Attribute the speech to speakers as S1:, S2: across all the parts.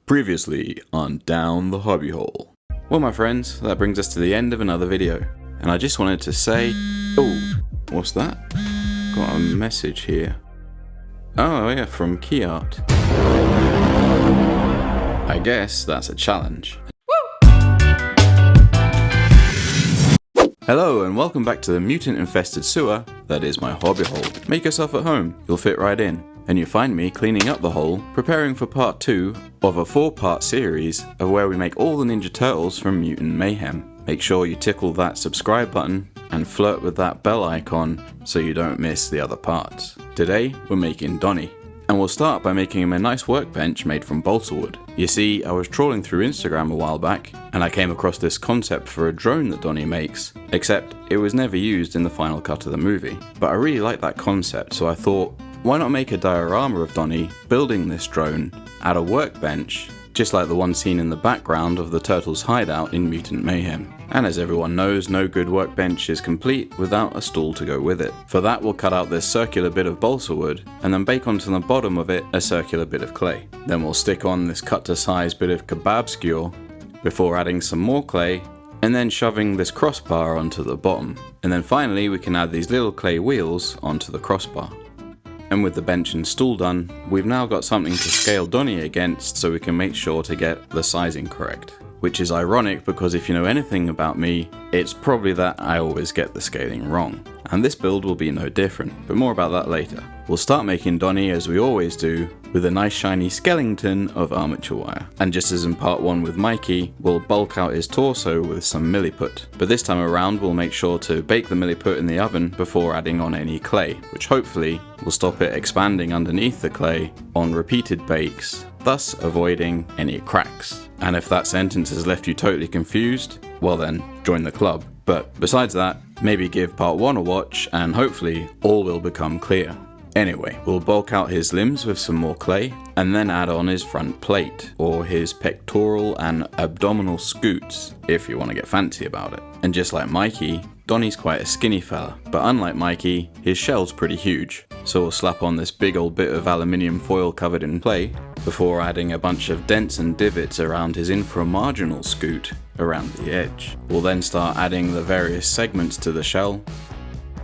S1: Previously on Down the Hobby Hole. Well my friends, that brings us to the end of another video. And I just wanted to say... Oh, what's that? Got a message here. Oh yeah, from Key Art. I guess that's a challenge. Hello and welcome back to the mutant infested sewer that is my hobby hole. Make yourself at home, you'll fit right in. And you find me cleaning up the hole, preparing for part 2 of a 4-part series of where we make all the Ninja Turtles from Mutant Mayhem. Make sure you tickle that subscribe button and flirt with that bell icon so you don't miss the other parts. Today we're making Donnie. And we'll start by making him a nice workbench made from balsa wood. You see, I was trawling through Instagram a while back, and I came across this concept for a drone that Donnie makes, except it was never used in the final cut of the movie. But I really liked that concept, so I thought, why not make a diorama of Donnie building this drone at a workbench, just like the one seen in the background of the Turtles' hideout in Mutant Mayhem. And as everyone knows, no good workbench is complete without a stool to go with it. For that we'll cut out this circular bit of balsa wood and then bake onto the bottom of it a circular bit of clay. Then we'll stick on this cut to size bit of kebab skewer before adding some more clay and then shoving this crossbar onto the bottom. And then finally we can add these little clay wheels onto the crossbar. And with the bench and stool done, we've now got something to scale Donnie against so we can make sure to get the sizing correct. Which is ironic because if you know anything about me, it's probably that I always get the scaling wrong. And this build will be no different, but more about that later. We'll start making Donnie as we always do, with a nice shiny skeleton of armature wire. And just as in part 1 with Mikie, we'll bulk out his torso with some milliput. But this time around we'll make sure to bake the milliput in the oven before adding on any clay, which hopefully will stop it expanding underneath the clay on repeated bakes, thus avoiding any cracks. And if that sentence has left you totally confused, well then, join the club. But besides that, maybe give part 1 a watch and hopefully all will become clear. Anyway, we'll bulk out his limbs with some more clay and then add on his front plate, or his pectoral and abdominal scoots, if you want to get fancy about it. And just like Mikie, Donnie's quite a skinny fella, but unlike Mikie, his shell's pretty huge. So we'll slap on this big old bit of aluminium foil covered in clay, before adding a bunch of dents and divots around his inframarginal scoot around the edge. We'll then start adding the various segments to the shell,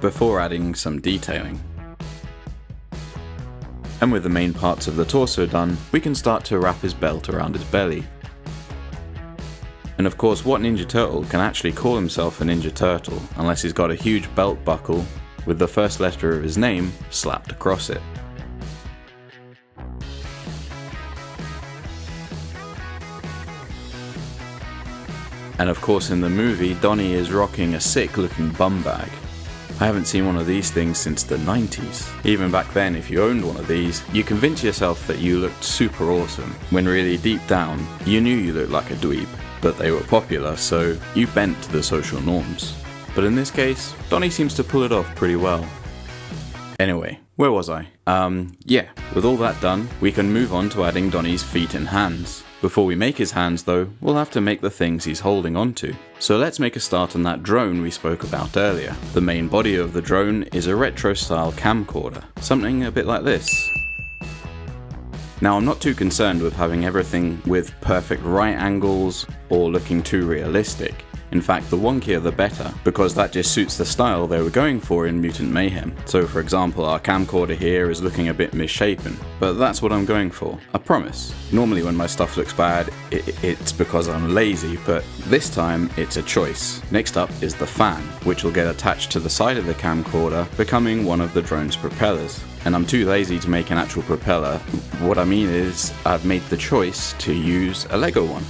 S1: before adding some detailing. And with the main parts of the torso done, we can start to wrap his belt around his belly. And of course, what Ninja Turtle can actually call himself a Ninja Turtle unless he's got a huge belt buckle with the first letter of his name slapped across it. And of course in the movie, Donnie is rocking a sick looking bum bag. I haven't seen one of these things since the 90s. Even back then, if you owned one of these, you convinced yourself that you looked super awesome, when really deep down, you knew you looked like a dweeb. But they were popular, so you bent to the social norms. But in this case, Donnie seems to pull it off pretty well. Anyway, where was I? Yeah, with all that done, we can move on to adding Donnie's feet and hands. Before we make his hands though, we'll have to make the things he's holding onto. So let's make a start on that drone we spoke about earlier. The main body of the drone is a retro style camcorder, something a bit like this. Now I'm not too concerned with having everything with perfect right angles or looking too realistic. In fact, the wonkier the better, because that just suits the style they were going for in Mutant Mayhem. So for example, our camcorder here is looking a bit misshapen, but that's what I'm going for, I promise. Normally when my stuff looks bad, it's because I'm lazy, but this time it's a choice. Next up is the fan, which will get attached to the side of the camcorder, becoming one of the drone's propellers. And I'm too lazy to make an actual propeller. What I mean is, I've made the choice to use a Lego one.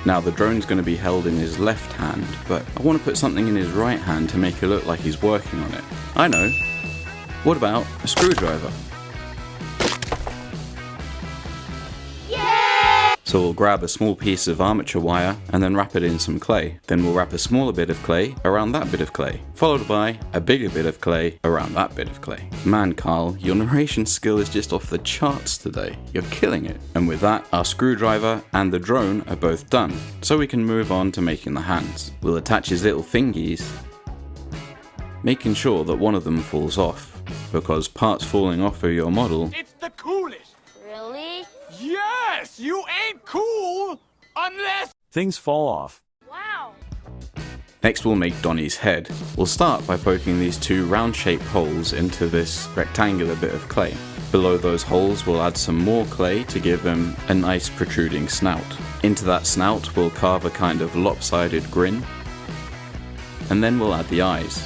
S1: Now the drone's going to be held in his left hand, but I want to put something in his right hand to make it look like he's working on it. I know. What about a screwdriver? So we'll grab a small piece of armature wire and then wrap it in some clay. Then we'll wrap a smaller bit of clay around that bit of clay, followed by a bigger bit of clay around that bit of clay. Man, Carl, your narration skill is just off the charts today. You're killing it. And with that, our screwdriver and the drone are both done, so we can move on to making the hands. We'll attach his little thingies, making sure that one of them falls off, because parts falling off of your model...
S2: It's the coolest!
S3: Really?
S2: Yes! you ain't cool unless
S3: things fall off.
S4: Wow.
S1: Next we'll make Donnie's head. We'll start by poking these two round-shaped holes into this rectangular bit of clay. Below those holes we'll add some more clay to give him a nice protruding snout. Into that snout we'll carve a kind of lopsided grin, and then we'll add the eyes.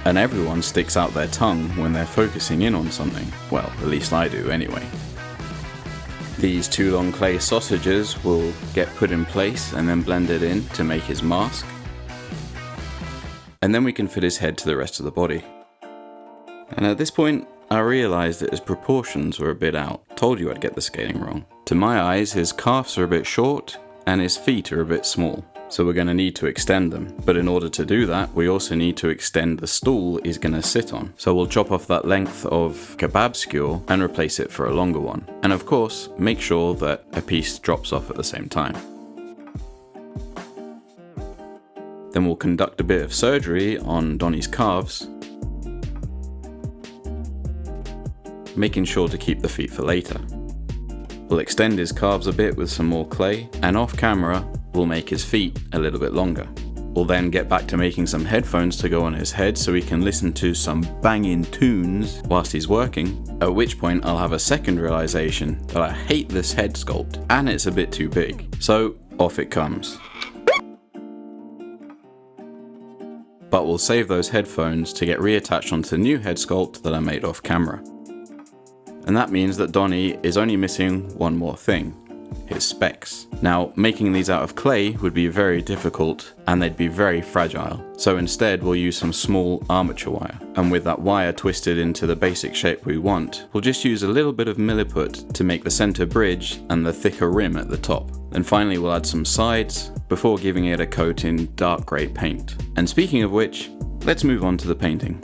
S1: And everyone sticks out their tongue when they're focusing in on something. Well, at least I do anyway. These two long clay sausages will get put in place and then blended in to make his mask. And then we can fit his head to the rest of the body. And at this point, I realised that his proportions were a bit out. Told you I'd get the scaling wrong. To my eyes, his calves are a bit short and his feet are a bit small. So we're going to need to extend them. But in order to do that, we also need to extend the stool he's going to sit on. So we'll chop off that length of kebab skewer and replace it for a longer one. And of course, make sure that a piece drops off at the same time. Then we'll conduct a bit of surgery on Donnie's calves, making sure to keep the feet for later. We'll extend his calves a bit with some more clay, and off camera, we'll make his feet a little bit longer. We'll then get back to making some headphones to go on his head so he can listen to some banging tunes whilst he's working, at which point I'll have a second realisation that I hate this head sculpt, and it's a bit too big. So, off it comes. But we'll save those headphones to get reattached onto the new head sculpt that I made off camera. And that means that Donnie is only missing one more thing, his specs. Now, making these out of clay would be very difficult and they'd be very fragile. So instead we'll use some small armature wire. And with that wire twisted into the basic shape we want, we'll just use a little bit of milliput to make the center bridge and the thicker rim at the top. Then finally we'll add some sides before giving it a coat in dark grey paint. And speaking of which, let's move on to the painting.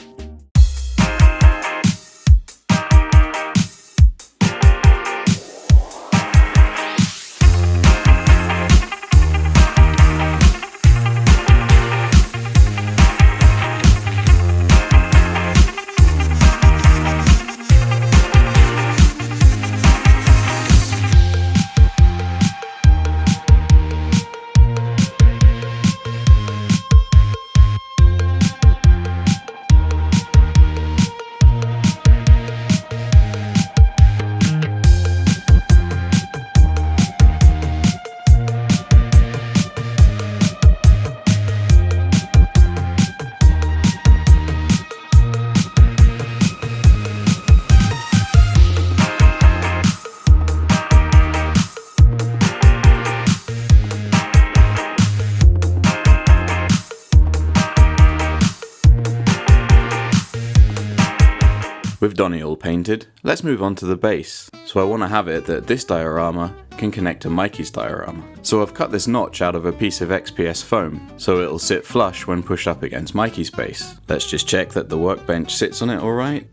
S1: With Donnie all painted, let's move on to the base. So I want to have it that this diorama can connect to Mikey's diorama. So I've cut this notch out of a piece of XPS foam, so it'll sit flush when pushed up against Mikey's base. Let's just check that the workbench sits on it alright.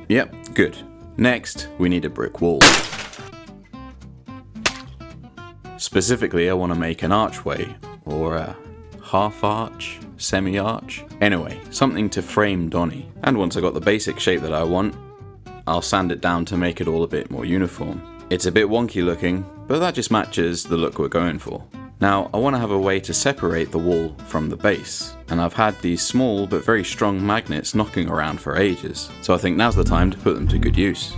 S1: Yep, good. Next, we need a brick wall. Specifically, I want to make an archway, or a half arch, semi-arch. Anyway, something to frame Donnie. And once I got the basic shape that I want, I'll sand it down to make it all a bit more uniform. It's a bit wonky looking, but that just matches the look we're going for. Now, I want to have a way to separate the wall from the base, and I've had these small but very strong magnets knocking around for ages, so I think now's the time to put them to good use.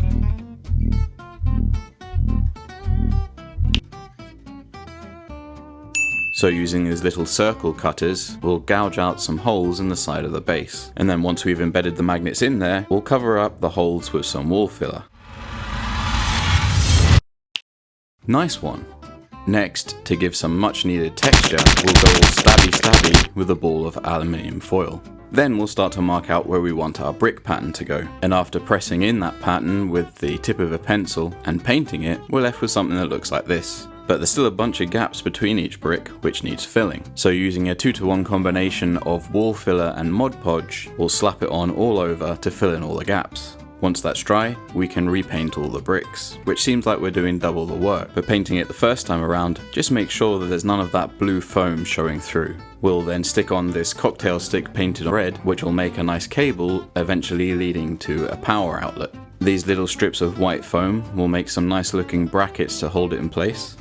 S1: So using these little circle cutters, we'll gouge out some holes in the side of the base. And then once we've embedded the magnets in there, we'll cover up the holes with some wall filler. Nice one. Next, to give some much needed texture, we'll go all stabby with a ball of aluminium foil. Then we'll start to mark out where we want our brick pattern to go. And after pressing in that pattern with the tip of a pencil and painting it, we're left with something that looks like this. But there's still a bunch of gaps between each brick which needs filling. So using a 2-to-1 combination of wall filler and Mod Podge, we'll slap it on all over to fill in all the gaps. Once that's dry, we can repaint all the bricks, which seems like we're doing double the work, but painting it the first time around, just make sure that there's none of that blue foam showing through. We'll then stick on this cocktail stick painted red, which will make a nice cable, eventually leading to a power outlet. These little strips of white foam will make some nice looking brackets to hold it in place,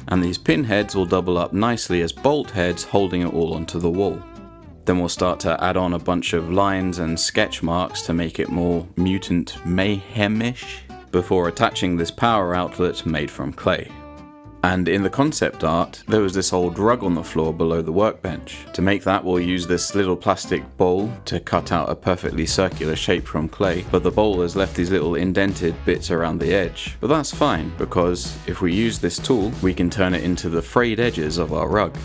S1: and these pin heads will double up nicely as bolt heads, holding it all onto the wall. Then we'll start to add on a bunch of lines and sketch marks to make it more Mutant Mayhem-ish before attaching this power outlet made from clay. And in the concept art, there was this old rug on the floor below the workbench. To make that, we'll use this little plastic bowl to cut out a perfectly circular shape from clay, but the bowl has left these little indented bits around the edge. But that's fine, because if we use this tool, we can turn it into the frayed edges of our rug.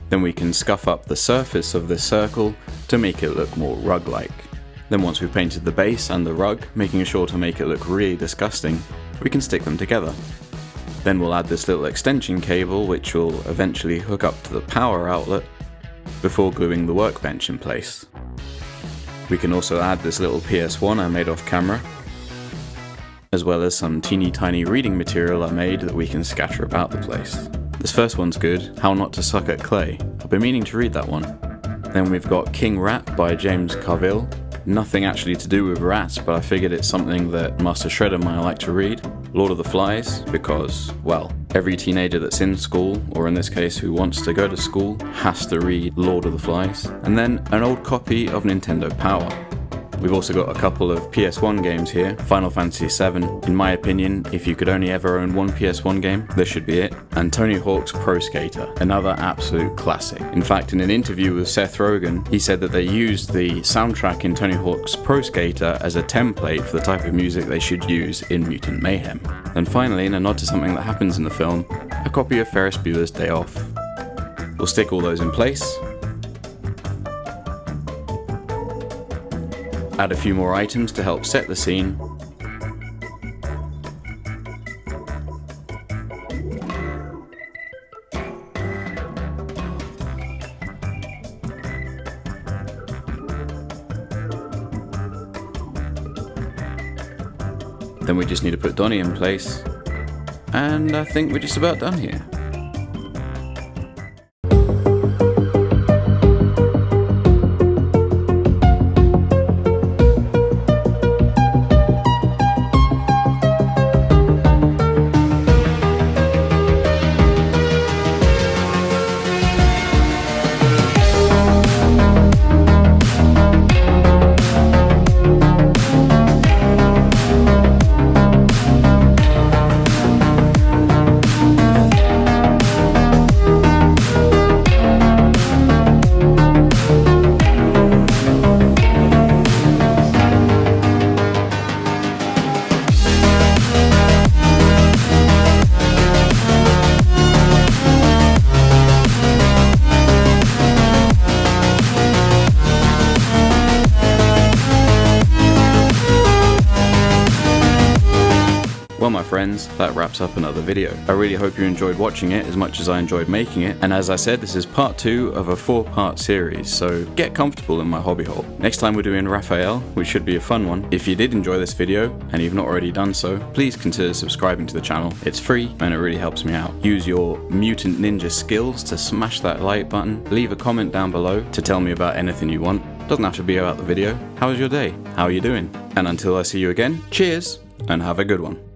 S1: Then we can scuff up the surface of this circle to make it look more rug-like. Then once we've painted the base and the rug, making sure to make it look really disgusting, we can stick them together. Then we'll add this little extension cable which will eventually hook up to the power outlet before gluing the workbench in place. We can also add this little PS1 I made off camera, as well as some teeny tiny reading material I made that we can scatter about the place. This first one's good, How Not to Suck at Clay. I've been meaning to read that one. Then we've got King Rat by James Carville. Nothing actually to do with rats, but I figured it's something that Master Shredder might like to read. Lord of the Flies, because, well, every teenager that's in school, or in this case who wants to go to school, has to read Lord of the Flies. And then an old copy of Nintendo Power. We've also got a couple of PS1 games here. Final Fantasy VII, in my opinion, if you could only ever own one PS1 game, this should be it. And Tony Hawk's Pro Skater, another absolute classic. In fact, in an interview with Seth Rogen, he said that they used the soundtrack in Tony Hawk's Pro Skater as a template for the type of music they should use in Mutant Mayhem. And finally, in a nod to something that happens in the film, a copy of Ferris Bueller's Day Off. We'll stick all those in place, add a few more items to help set the scene, then we just need to put Donnie in place, and I think we're just about done here. Well, my friends, that wraps up another video. I really hope you enjoyed watching it as much as I enjoyed making it, and as I said, this is part 2 of a 4-part series, so get comfortable in my hobby hole. Next time we're doing Raphael, which should be a fun one. If you did enjoy this video, and you've not already done so, please consider subscribing to the channel. It's free, and it really helps me out. Use your mutant ninja skills to smash that like button. Leave a comment down below to tell me about anything you want. Doesn't have to be about the video. How was your day? How are you doing? And until I see you again, cheers, and have a good one.